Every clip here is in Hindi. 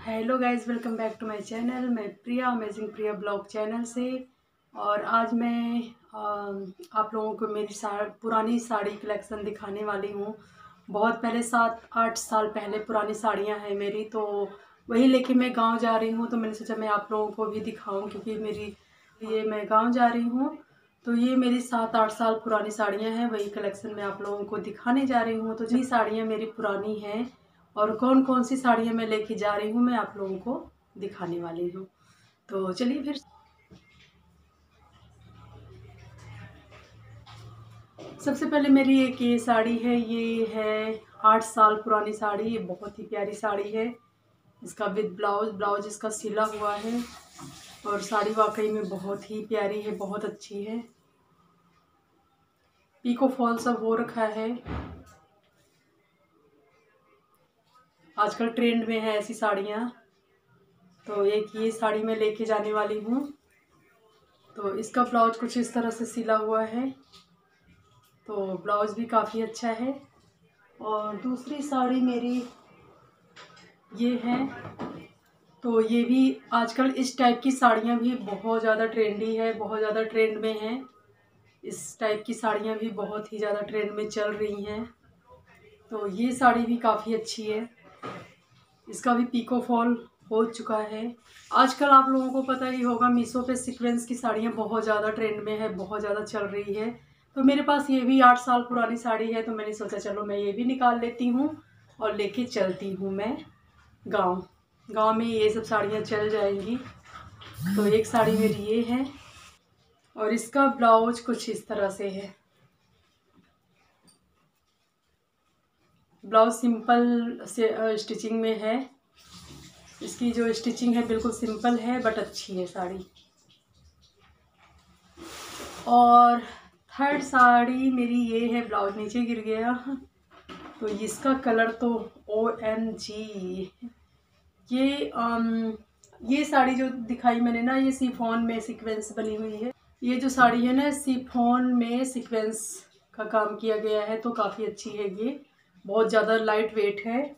Hello guys, welcome back to my channel. मैं Priya, amazing Priya blog channel से। और आज मैं आप लोगों को मेरी पुरानी साड़ी कलेक्शन दिखाने वाली हूँ। बहुत पहले 7-8 साल पहले पुरानी साड़ियाँ हैं मेरी, तो वही लेके मैं गांव जा रही हूँ। तो मैंने सोचा मैं आप लोगों को भी दिखाऊँ, क्योंकि मैं गांव जा रही हूँ। तो ये मेरी 7-8 साल पुरानी साड़ियाँ हैं, वही कलेक्शन मैं आप लोगों को दिखाने जा रही हूँ। तो जितनी साड़ियाँ मेरी पुरानी हैं और कौन कौन सी साड़ियाँ मैं लेके जा रही हूँ, मैं आप लोगों को दिखाने वाली हूँ। तो चलिए फिर। सबसे पहले मेरी एक ये साड़ी है, ये है 8 साल पुरानी साड़ी। ये बहुत ही प्यारी साड़ी है। इसका विद ब्लाउज इसका सिला हुआ है और साड़ी वाकई में बहुत ही प्यारी है, बहुत अच्छी है। पीको फॉल सब हो रखा है। आजकल ट्रेंड में है ऐसी साड़ियाँ। तो एक ये साड़ी मैं लेके जाने वाली हूँ। तो इसका ब्लाउज कुछ इस तरह से सिला हुआ है, तो ब्लाउज भी काफ़ी अच्छा है। और दूसरी साड़ी मेरी ये है। तो ये भी आजकल इस टाइप की साड़ियाँ भी बहुत ज़्यादा ट्रेंडी है, बहुत ज़्यादा ट्रेंड में है। इस टाइप की साड़ियाँ भी बहुत ही ज़्यादा ट्रेंड में चल रही हैं। तो ये साड़ी भी काफ़ी अच्छी है। इसका भी पीको फॉल हो चुका है। आजकल आप लोगों को पता ही होगा, मीशो पे सीक्वेंस की साड़ियाँ बहुत ज़्यादा ट्रेंड में है, बहुत ज़्यादा चल रही है। तो मेरे पास ये भी 8 साल पुरानी साड़ी है, तो मैंने सोचा चलो मैं ये भी निकाल लेती हूँ और लेके चलती हूँ मैं गांव। गांव में ये सब साड़ियाँ चल जाएंगी। तो एक साड़ी मेरी ये है और इसका ब्लाउज कुछ इस तरह से है। ब्लाउज सिंपल से स्टिचिंग में है। इसकी जो स्टिचिंग है बिल्कुल सिंपल है, बट अच्छी है साड़ी। और थर्ड साड़ी मेरी ये है, ब्लाउज नीचे गिर गया। तो इसका कलर तो OMG। ये साड़ी जो दिखाई मैंने ना, ये सिफॉन में सीक्वेंस बनी हुई है। ये जो साड़ी है ना, सिफॉन में सीक्वेंस का काम किया गया है, तो काफ़ी अच्छी है ये। बहुत ज़्यादा लाइट वेट है।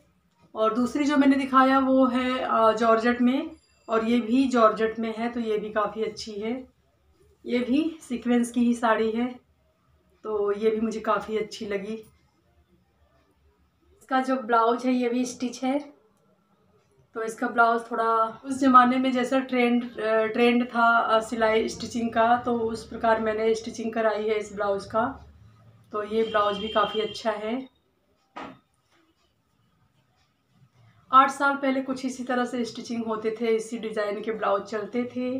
और दूसरी जो मैंने दिखाया वो है जॉर्जेट में, और ये भी जॉर्जेट में है, तो ये भी काफ़ी अच्छी है। ये भी सीक्वेंस की ही साड़ी है, तो ये भी मुझे काफ़ी अच्छी लगी। इसका जो ब्लाउज है ये भी स्टिच है। तो इसका ब्लाउज थोड़ा उस ज़माने में जैसा ट्रेंड था सिलाई स्टिचिंग का, तो उस प्रकार मैंने स्टिचिंग कराई है इस ब्लाउज़ का। तो ये ब्लाउज भी काफ़ी अच्छा है। 8 साल पहले कुछ इसी तरह से स्टिचिंग होते थे, इसी डिज़ाइन के ब्लाउज चलते थे,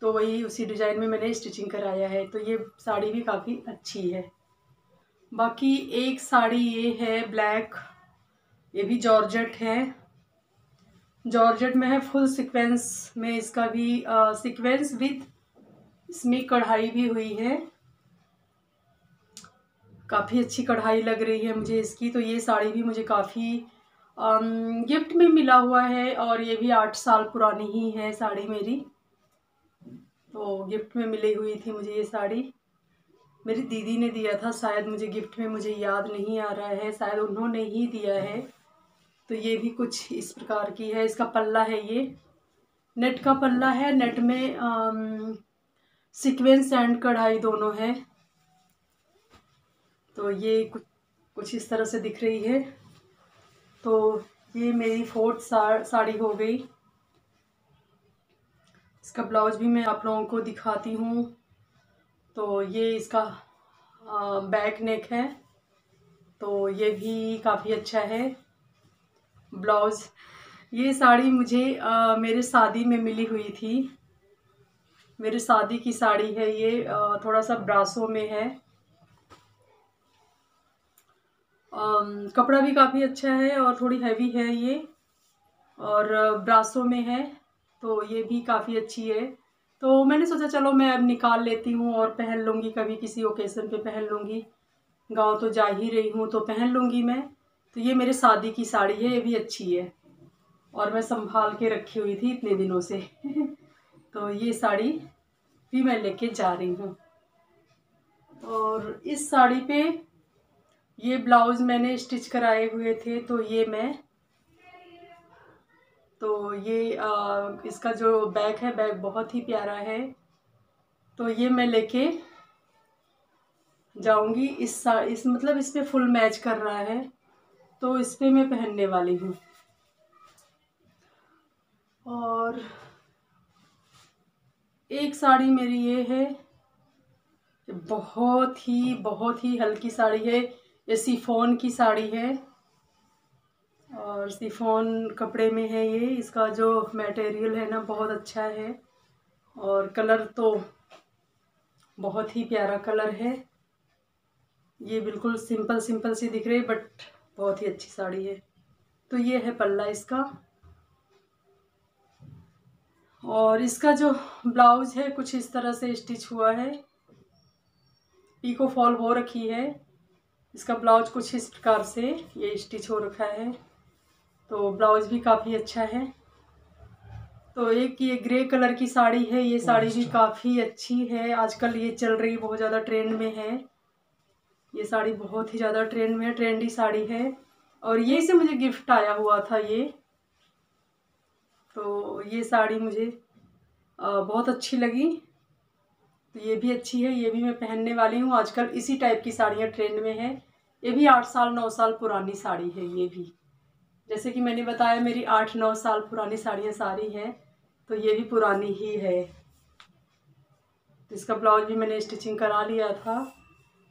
तो वही उसी डिज़ाइन में मैंने स्टिचिंग कराया है। तो ये साड़ी भी काफ़ी अच्छी है। बाकी एक साड़ी ये है ब्लैक, ये भी जॉर्जेट है। जॉर्जेट में है, फुल सीक्वेंस में इसका भी सीक्वेंस विद इसमें कढ़ाई भी हुई है। काफ़ी अच्छी कढ़ाई लग रही है मुझे इसकी। तो ये साड़ी भी मुझे काफ़ी गिफ्ट में मिला हुआ है, और ये भी 8 साल पुरानी ही है साड़ी मेरी। तो गिफ्ट में मिली हुई थी मुझे ये साड़ी। मेरी दीदी ने दिया था शायद मुझे गिफ्ट में, मुझे याद नहीं आ रहा है, शायद उन्होंने ही दिया है। तो ये भी कुछ इस प्रकार की है। इसका पल्ला है, ये नेट का पल्ला है। नेट में सीक्वेंस एंड कढ़ाई दोनों है। तो ये कुछ इस तरह से दिख रही है। तो ये मेरी 4th साड़ी हो गई। इसका ब्लाउज भी मैं आप लोगों को दिखाती हूँ। तो ये इसका बैक नेक है, तो ये भी काफ़ी अच्छा है ब्लाउज। ये साड़ी मुझे मेरे शादी में मिली हुई थी। मेरे शादी की साड़ी है ये। थोड़ा सा ब्रासो में है। कपड़ा भी काफ़ी अच्छा है और थोड़ी हैवी है ये, और ब्रासो में है, तो ये भी काफ़ी अच्छी है। तो मैंने सोचा चलो मैं अब निकाल लेती हूँ और पहन लूँगी, कभी किसी ओकेज़न पे पहन लूँगी। गांव तो जा ही रही हूँ तो पहन लूँगी मैं। तो ये मेरे शादी की साड़ी है, ये भी अच्छी है और मैं संभाल के रखी हुई थी इतने दिनों से। तो ये साड़ी भी मैं लेके जा रही हूँ। और इस साड़ी पे ये ब्लाउज़ मैंने स्टिच कराए हुए थे, तो ये मैं तो ये इसका जो बैग है, बैग बहुत ही प्यारा है। तो ये मैं लेके जाऊंगी। इस मतलब इस पे फुल मैच कर रहा है, तो इस पे मैं पहनने वाली हूँ। और एक साड़ी मेरी ये है, बहुत ही हल्की साड़ी है। ये शिफॉन की साड़ी है और शिफॉन कपड़े में है ये। इसका जो मटेरियल है ना बहुत अच्छा है और कलर तो बहुत ही प्यारा कलर है। ये बिल्कुल सिंपल सिंपल सी दिख रही है बट बहुत ही अच्छी साड़ी है। तो ये है पल्ला इसका। और इसका जो ब्लाउज है कुछ इस तरह से स्टिच हुआ है, पीको फॉल हो रखी है। इसका ब्लाउज कुछ इस प्रकार से ये स्टिच हो रखा है, तो ब्लाउज भी काफ़ी अच्छा है। तो एक ये ग्रे कलर की साड़ी है, ये साड़ी भी काफ़ी अच्छी है। आजकल ये चल रही, बहुत ज़्यादा ट्रेंड में है। ये साड़ी बहुत ही ज़्यादा ट्रेंड में है, ट्रेंडी साड़ी है। और ये से मुझे गिफ्ट आया हुआ था ये। तो ये साड़ी मुझे बहुत अच्छी लगी। तो ये भी अच्छी है, ये भी मैं पहनने वाली हूँ। आजकल इसी टाइप की साड़ियाँ ट्रेंड में है। ये भी 8 साल 9 साल पुरानी साड़ी है ये भी। जैसे कि मैंने बताया मेरी 8-9 साल पुरानी साड़ियाँ सारी हैं, तो ये भी पुरानी ही है। तो इसका ब्लाउज भी मैंने स्टिचिंग करा लिया था,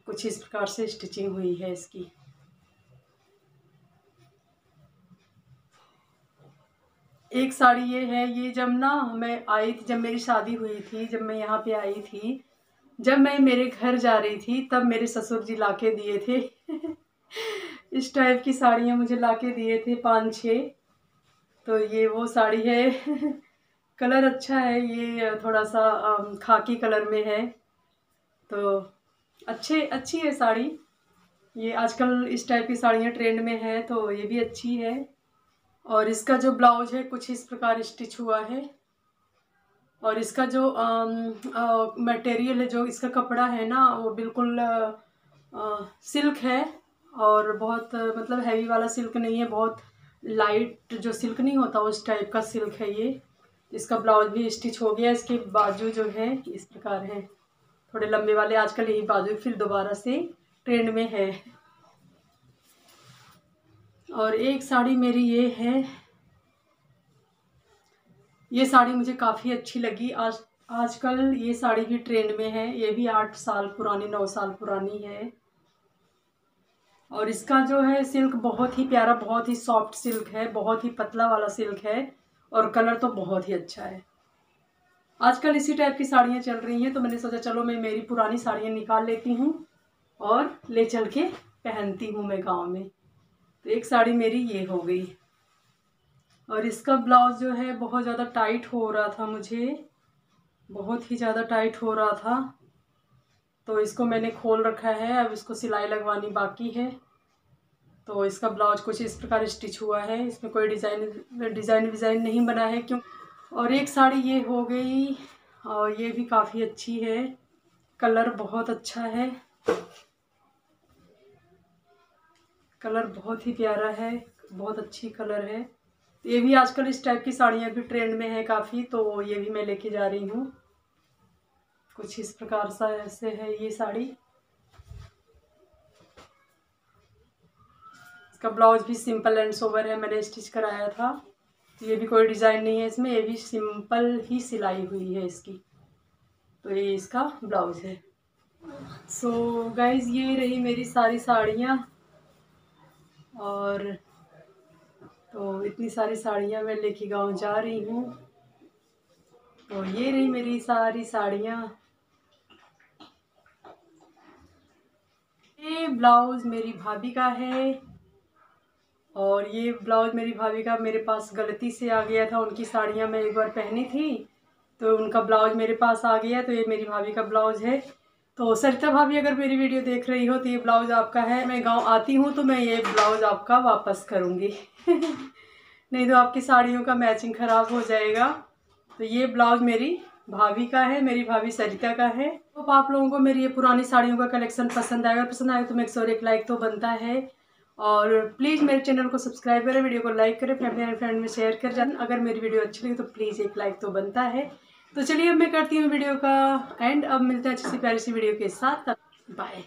कुछ इस प्रकार से स्टिचिंग हुई है इसकी। एक साड़ी ये है, ये जब ना मैं आई थी, जब मेरी शादी हुई थी, जब मैं यहाँ पे आई थी, जब मैं मेरे घर जा रही थी तब मेरे ससुर जी लाके दिए थे इस टाइप की साड़ियाँ मुझे लाके दिए थे 5-6। तो ये वो साड़ी है कलर अच्छा है, ये थोड़ा सा खाकी कलर में है। तो अच्छी है साड़ी। ये आजकल इस टाइप की साड़ियाँ ट्रेंड में है, तो ये भी अच्छी है। और इसका जो ब्लाउज है कुछ इस प्रकार स्टिच हुआ है। और इसका जो मटेरियल है, जो इसका कपड़ा है ना, वो बिल्कुल सिल्क है। और बहुत मतलब हैवी वाला सिल्क नहीं है, बहुत लाइट जो सिल्क नहीं होता उस टाइप का सिल्क है ये। इसका ब्लाउज भी स्टिच हो गया। इसके बाजू जो है इस प्रकार है, थोड़े लंबे वाले। आजकल यही बाजू फिर दोबारा से ट्रेंड में है। और एक साड़ी मेरी ये है, ये साड़ी मुझे काफ़ी अच्छी लगी। आजकल ये साड़ी भी ट्रेंड में है। ये भी 8 साल पुरानी 9 साल पुरानी है। और इसका जो है सिल्क बहुत ही प्यारा, बहुत ही सॉफ्ट सिल्क है, बहुत ही पतला वाला सिल्क है। और कलर तो बहुत ही अच्छा है। आजकल इसी टाइप की साड़ियाँ चल रही हैं, तो मैंने सोचा चलो मैं मेरी पुरानी साड़ियाँ निकाल लेती हूँ और ले चल के पहनती हूँ मैं गाँव में। तो एक साड़ी मेरी ये हो गई। और इसका ब्लाउज जो है बहुत ज़्यादा टाइट हो रहा था मुझे, बहुत ही ज़्यादा टाइट हो रहा था, तो इसको मैंने खोल रखा है। अब इसको सिलाई लगवानी बाकी है। तो इसका ब्लाउज कुछ इस प्रकार स्टिच हुआ है, इसमें कोई डिज़ाइन नहीं बना है क्यों। और एक साड़ी ये हो गई, और ये भी काफ़ी अच्छी है, कलर बहुत अच्छा है, कलर बहुत ही प्यारा है, बहुत अच्छी कलर है। ये भी आजकल इस टाइप की साड़ियाँ भी ट्रेंड में है काफ़ी, तो ये भी मैं लेके जा रही हूँ। कुछ इस प्रकार सा ऐसे है ये साड़ी। इसका ब्लाउज भी सिंपल एंड सोबर है, मैंने स्टिच कराया था। ये भी कोई डिज़ाइन नहीं है इसमें, ये भी सिंपल ही सिलाई हुई है इसकी। तो ये इसका ब्लाउज है। सो गाइज ये रही मेरी सारी साड़ियाँ। और तो इतनी सारी साड़ियाँ मैं लेके गाँव जा रही हूँ। तो ये रही मेरी सारी साड़ियाँ। ये ब्लाउज मेरी भाभी का है, और ये ब्लाउज मेरी भाभी का मेरे पास गलती से आ गया था। उनकी साड़ियाँ मैं एक बार पहनी थी, तो उनका ब्लाउज मेरे पास आ गया, तो ये मेरी भाभी का ब्लाउज है। तो सरिता भाभी अगर मेरी वीडियो देख रही हो तो ये ब्लाउज आपका है। मैं गांव आती हूँ तो मैं ये ब्लाउज आपका वापस करूँगी नहीं तो आपकी साड़ियों का मैचिंग ख़राब हो जाएगा। तो ये ब्लाउज मेरी भाभी का है, मेरी भाभी सरिता का है। तो आप लोगों को मेरी ये पुरानी साड़ियों का कलेक्शन पसंद आएगा, पसंद आएगा तो मेक श्योर एक लाइक तो बनता है। और प्लीज़ मेरे चैनल को सब्सक्राइब करें, वीडियो को लाइक करें, फैमिली एंड फ्रेंड में शेयर कर जाए। अगर मेरी वीडियो अच्छी लगी तो प्लीज़ एक लाइक तो बनता है। तो चलिए अब मैं करती हूँ वीडियो का एंड। अब मिलते हैं अच्छी सी प्यारी सी वीडियो के साथ। बाय।